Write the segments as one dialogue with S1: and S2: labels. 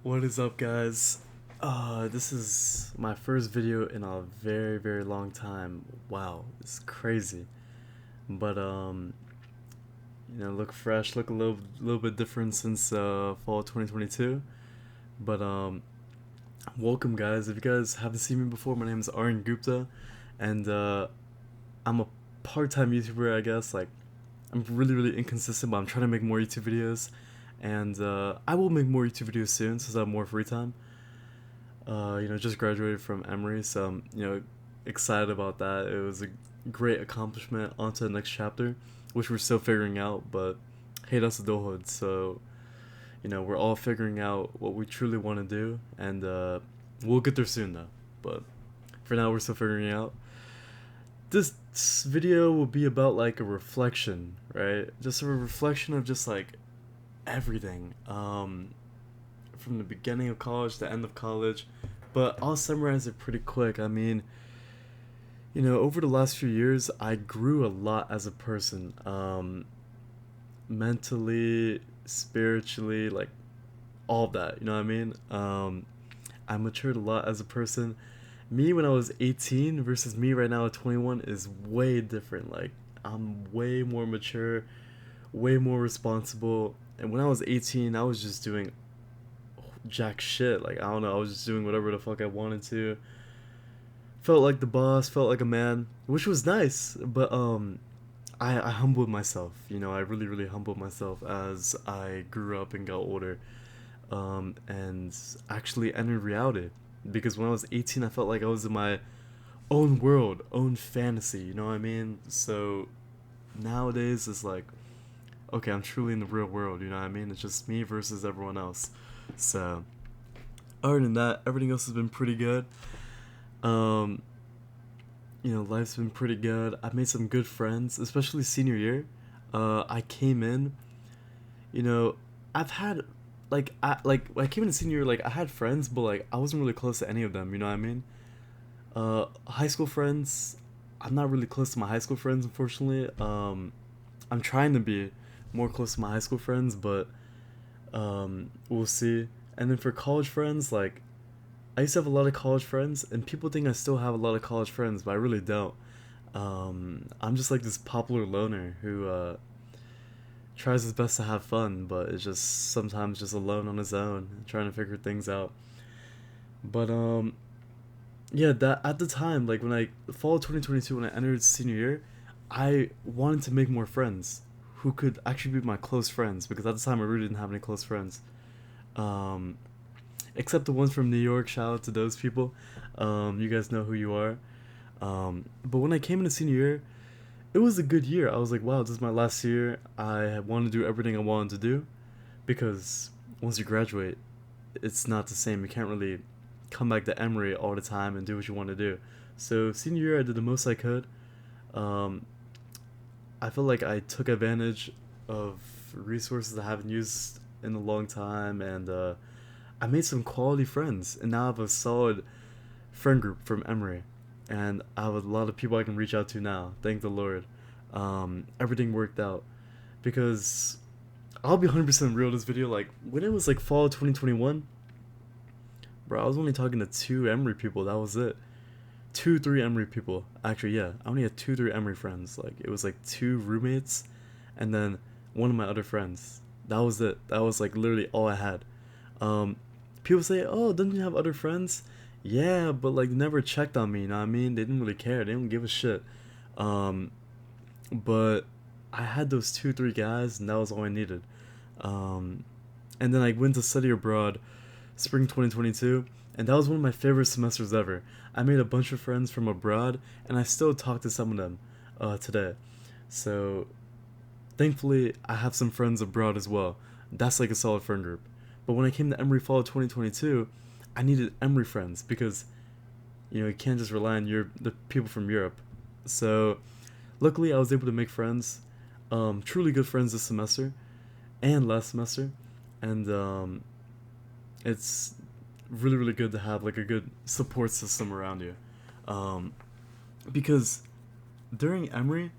S1: What is up, guys? This is my first video in a very, very long time. Wow, it's crazy. But look fresh, look a little bit different since fall 2022. But welcome, guys. If you guys haven't seen me before, my name is Aryan Gupta, and I'm a part-time YouTuber, I guess. Like, I'm really, really inconsistent, but I'm trying to make more YouTube videos, and I will make more YouTube videos soon since I have more free time. Just graduated from Emory, so I'm, excited about that. It was a great accomplishment. On to the next chapter, which we're still figuring out, but hey, that's adulthood. So, we're all figuring out what we truly want to do, and we'll get there soon, though. But for now, we're still figuring out. This video will be about like a reflection, right? Just a reflection of just like everything. From the beginning of college to the end of college, but I'll summarize it pretty quick. I mean, over the last few years, I grew a lot as a person, mentally, spiritually, like all of that. You know what I mean? I matured a lot as a person. Me when I was 18 versus me right now at 21 is way different. Like, I'm way more mature, way more responsible. And when I was 18, I was just doing jack shit. Like, I don't know, I was just doing whatever the fuck I wanted to. Felt like the boss, felt like a man, which was nice. But I humbled myself. I really, really humbled myself as I grew up and got older. And actually entered reality. Because when I was 18, I felt like I was in my own world, own fantasy. You know what I mean? So nowadays it's like, okay, I'm truly in the real world. You know what I mean? It's just me versus everyone else. So other than that, everything else has been pretty good. Um, Life's been pretty good. I've made some good friends, especially senior year. I came in, you know, I've had like when I came in senior year, like I had friends, but like I wasn't really close to any of them. You know what I mean? High school friends, I'm not really close to my high school friends, unfortunately. I'm trying to be more close to my high school friends, but we'll see. And then for college friends, like I used to have a lot of college friends, and people think I still have a lot of college friends, but I really don't. I'm just like this popular loner who tries his best to have fun, but is just sometimes just alone on his own, trying to figure things out. But yeah, that at the time, like when I fall of 2022, when I entered senior year, I wanted to make more friends who could actually be my close friends because at the time I really didn't have any close friends. Um, Except the ones from New York. Shout out to those people. You guys know who you are. But when I came into senior year, it was a good year. I was like, wow, this is my last year. I wanted to do everything I wanted to do because once you graduate, it's not the same. You can't really come back to Emory all the time and do what you want to do. So senior year, I did the most I could. Um, I feel like I took advantage of resources I haven't used in a long time, and I made some quality friends, and now I have a solid friend group from Emory, and I have a lot of people I can reach out to now. Thank the Lord. Everything worked out because I'll be 100% real. This video, like when it was like fall 2021, bro, I was only talking to two Emory people. That was it. Two, three Emory people. Actually, yeah, I only had two, three Emory friends. Like it was like two roommates, and then one of my other friends. That was it. That was like literally all I had. Um, People say, "Oh, don't you have other friends?" Yeah, but like they never checked on me. You know what I mean? They didn't really care. They didn't give a shit. Um, but I had those two, three guys, and that was all I needed. Um, and then I went to study abroad, spring 2022, and that was one of my favorite semesters ever. I made a bunch of friends from abroad, and I still talk to some of them today. So thankfully, I have some friends abroad as well. That's like a solid friend group. But when I came to Emory Fall 2022, I needed Emory friends because you can't just rely on the people from Europe. So luckily, I was able to make friends, truly good friends this semester and last semester, and it's really really good to have like a good support system around you, um, because during Emory,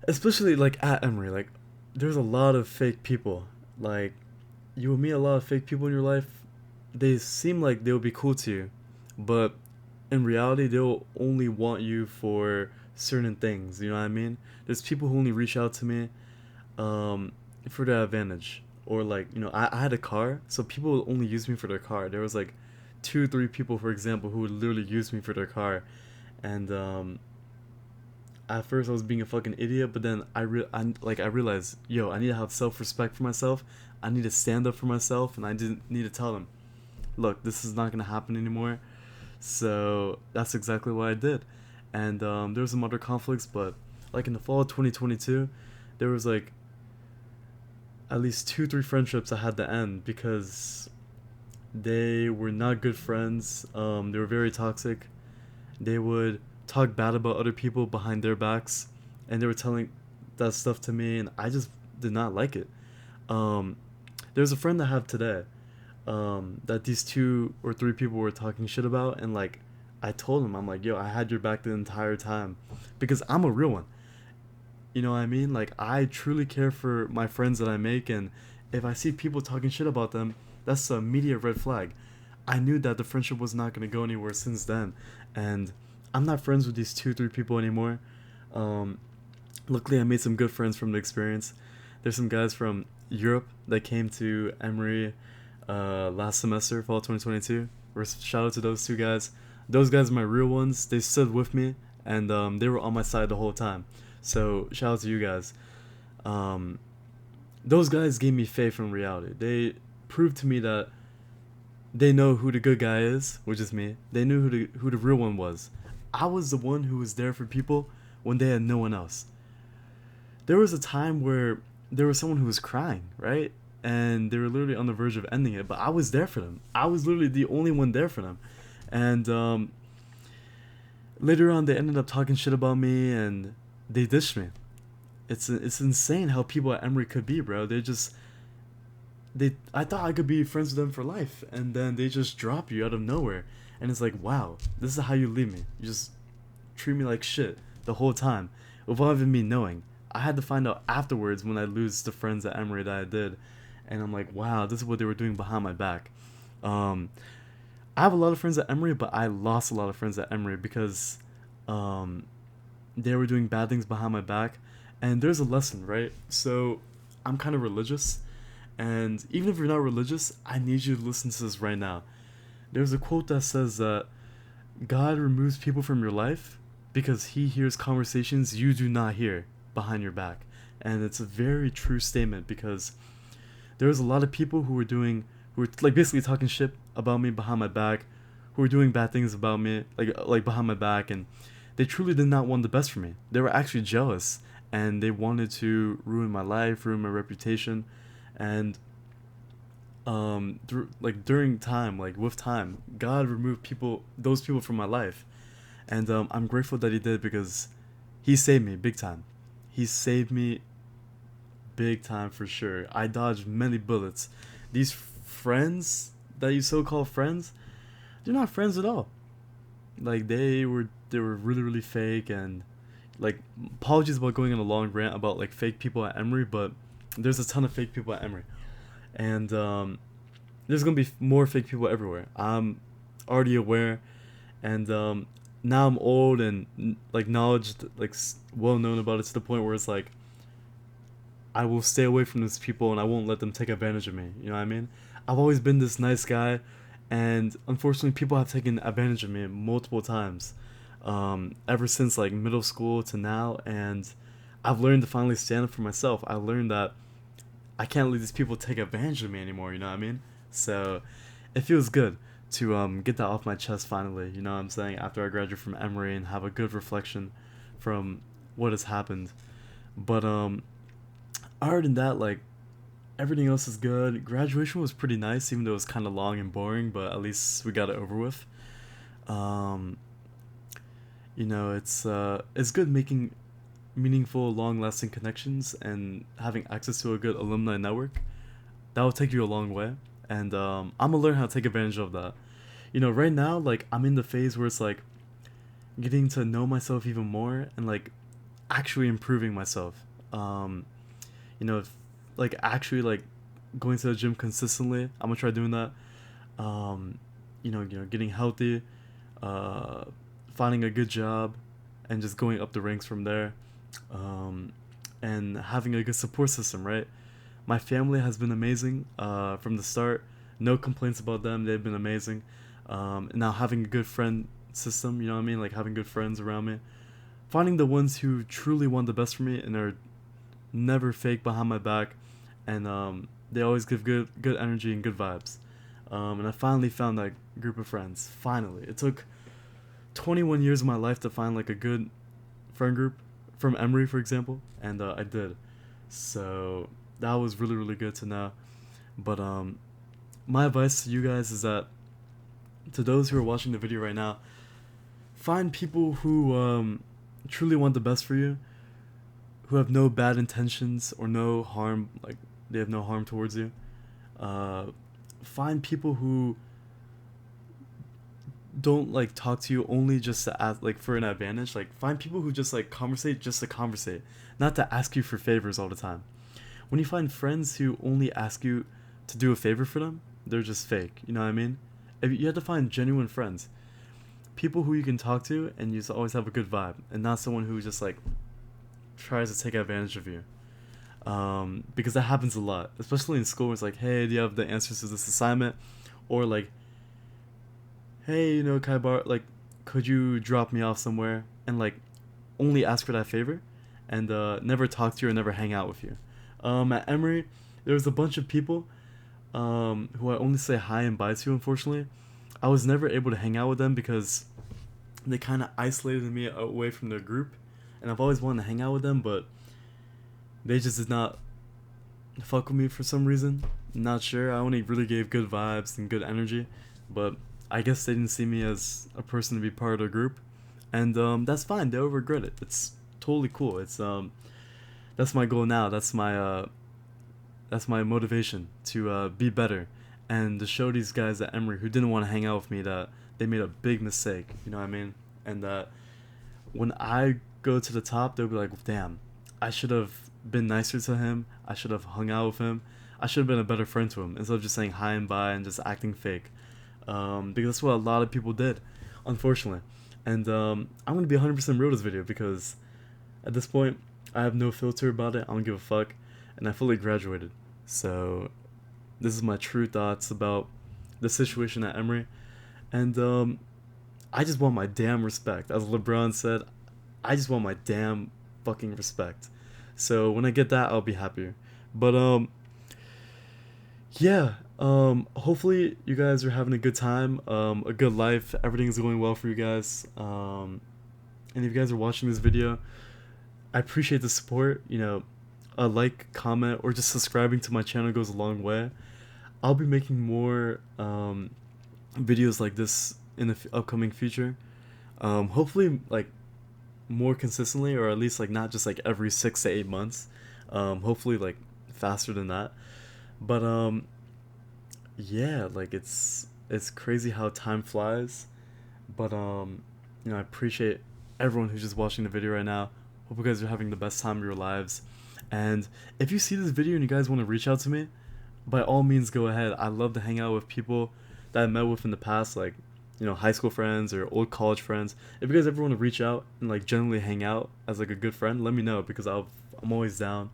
S1: especially like at Emory, like there's a lot of fake people. Like you will meet a lot of fake people in your life. They seem like they'll be cool to you, but in reality, they'll only want you for certain things. You know what I mean? There's people who only reach out to me um, for their advantage. Or like, I had a car, so people would only use me for their car. There was like two, three people, for example, who would literally use me for their car. And at first I was being a fucking idiot, but then I realized, yo, I need to have self respect for myself. I need to stand up for myself, and I didn't need to tell them, look, this is not gonna happen anymore. So that's exactly what I did. And there was some other conflicts, but like in the fall of 2022, there was like at least two, three friendships I had to end because they were not good friends. They were very toxic. They would talk bad about other people behind their backs, and they were telling that stuff to me, and I just did not like it. Um, there's a friend I have today that these two or three people were talking shit about, and like I told him, I'm like, yo, I had your back the entire time because I'm a real one. You know what I mean? Like I truly care for my friends that I make, and if I see people talking shit about them, that's a immediate red flag. I knew that the friendship was not gonna go anywhere since then, and I'm not friends with these two, three people anymore. Um, Luckily, I made some good friends from the experience. There's some guys from Europe that came to Emory last semester, fall 2022. Shout out to those two guys. Those guys are my real ones. They stood with me, and they were on my side the whole time. So shout out to you guys. Um, those guys gave me faith in reality. They proved to me that they know who the good guy is, which is me. They knew who the real one was. I was the one who was there for people when they had no one else. There was a time where there was someone who was crying, right? And they were literally on the verge of ending it, but I was there for them. I was literally the only one there for them. And later on, they ended up talking shit about me, and they dished me. It's insane how people at Emory could be, bro. They I thought I could be friends with them for life, and then they just drop you out of nowhere, and it's like, wow, this is how you leave me. You just treat me like shit the whole time, without even me knowing. I had to find out afterwards when I lose the friends at Emory that I did, and I'm like, wow, this is what they were doing behind my back. Um, I have a lot of friends at Emory, but I lost a lot of friends at Emory because um, they were doing bad things behind my back, and there's a lesson, right? So I'm kind of religious, and even if you're not religious, I need you to listen to this right now. There's a quote that says that God removes people from your life because he hears conversations you do not hear behind your back. And it's a very true statement because there was a lot of people who were like basically talking shit about me behind my back, who were doing bad things about me like behind my back, and they truly did not want the best for me. They were actually jealous, and they wanted to ruin my life, ruin my reputation, and during time, like with time, God removed those people from my life, and I'm grateful that he did because he saved me big time. He saved me big time for sure. I dodged many bullets. These friends that you so-called friends, they're not friends at all. Like they were really really fake, and like apologies about going on a long rant about like fake people at Emory, but there's a ton of fake people at Emory, and there's gonna be more fake people everywhere. I'm already aware, and now I'm old and like knowledge, like well known about it to the point where it's like I will stay away from these people and I won't let them take advantage of me. You know what I mean? I've always been this nice guy, and unfortunately, people have taken advantage of me multiple times, ever since like middle school to now. And I've learned to finally stand up for myself. I learned that I can't let these people take advantage of me anymore. You know what I mean? So it feels good to get that off my chest finally. You know what I'm saying? After I graduate from Emory and have a good reflection from what has happened. But other than that, like everything else is good. Graduation was pretty nice, even though it was kind of long and boring. But at least we got it over with. Um, it's good making meaningful, long-lasting connections and having access to a good alumni network. That will take you a long way, and I'm gonna learn how to take advantage of that. Right now, like I'm in the phase where it's like getting to know myself even more and like actually improving myself. Um, you know, if, like actually like going to the gym consistently. I'm gonna try doing that. Um, getting healthy, uh, finding a good job, and just going up the ranks from there. Um, and having a good support system, right? My family has been amazing from the start. No complaints about them. They've been amazing. And now having a good friend system, you know what I mean? Like having good friends around me. Finding the ones who truly want the best for me and are never fake behind my back. And they always give good energy and good vibes. And I finally found that group of friends. Finally. It took 21 years of my life to find like a good friend group from Emory, for example. And I did. So that was really, really good to know. But my advice to you guys is that to those who are watching the video right now, find people who truly want the best for you, who have no bad intentions or no harm, like they have no harm towards you. Uh, Find people who don't like talk to you only just to ask like for an advantage. Like find people who just like conversate just to conversate, not to ask you for favors all the time. When you find friends who only ask you to do a favor for them, they're just fake. You know what I mean? If you have to find genuine friends, people who you can talk to and you just always have a good vibe, and not someone who just like tries to take advantage of you. Because that happens a lot, especially in school. It's like, hey, do you have the answers to this assignment? Or like, hey, Kaibar, like, could you drop me off somewhere? And like, only ask for that favor, and never talk to you or never hang out with you. At Emory, there was a bunch of people who I only say hi and bye to. Unfortunately, I was never able to hang out with them because they kind of isolated me away from their group, and I've always wanted to hang out with them, but they just did not fuck with me for some reason. Not sure. I only really gave good vibes and good energy, but I guess they didn't see me as a person to be part of the group, and that's fine. They'll regret it. It's totally cool. It's that's my goal now. That's my motivation to be better, and to show these guys at Emory who didn't want to hang out with me that they made a big mistake. You know what I mean? And that when I go to the top, they'll be like, "Damn, I should have been nicer to him. I should have hung out with him. I should have been a better friend to him instead of just saying hi and bye and just acting fake." Because that's what a lot of people did, unfortunately. And I'm gonna be 100% real this video because at this point, I have no filter about it. I don't give a fuck, and I fully graduated. So this is my true thoughts about the situation at Emory, and I just want my damn respect. As LeBron said, I just want my damn fucking respect. So when I get that, I'll be happier. But yeah. Hopefully you guys are having a good time, a good life. Everything's going well for you guys. And if you guys are watching this video, I appreciate the support. A like, comment, or just subscribing to my channel goes a long way. I'll be making more videos like this in the upcoming future. Hopefully, like more consistently, or at least like not just like every 6 to 8 months. Hopefully, like faster than that. But yeah, like it's crazy how time flies. But I appreciate everyone who's just watching the video right now. Hope you guys are having the best time of your lives. And if you see this video and you guys want to reach out to me, by all means go ahead. I love to hang out with people that I met with in the past, like high school friends or old college friends. If you guys ever want to reach out and like generally hang out as like a good friend, let me know because I'm always down.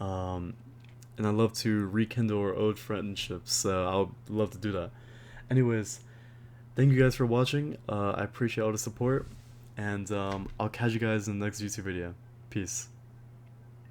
S1: And I love to rekindle our old friendships, so I'll love to do that. Anyways, thank you guys for watching. I appreciate all the support, and I'll catch you guys in the next YouTube video. Peace.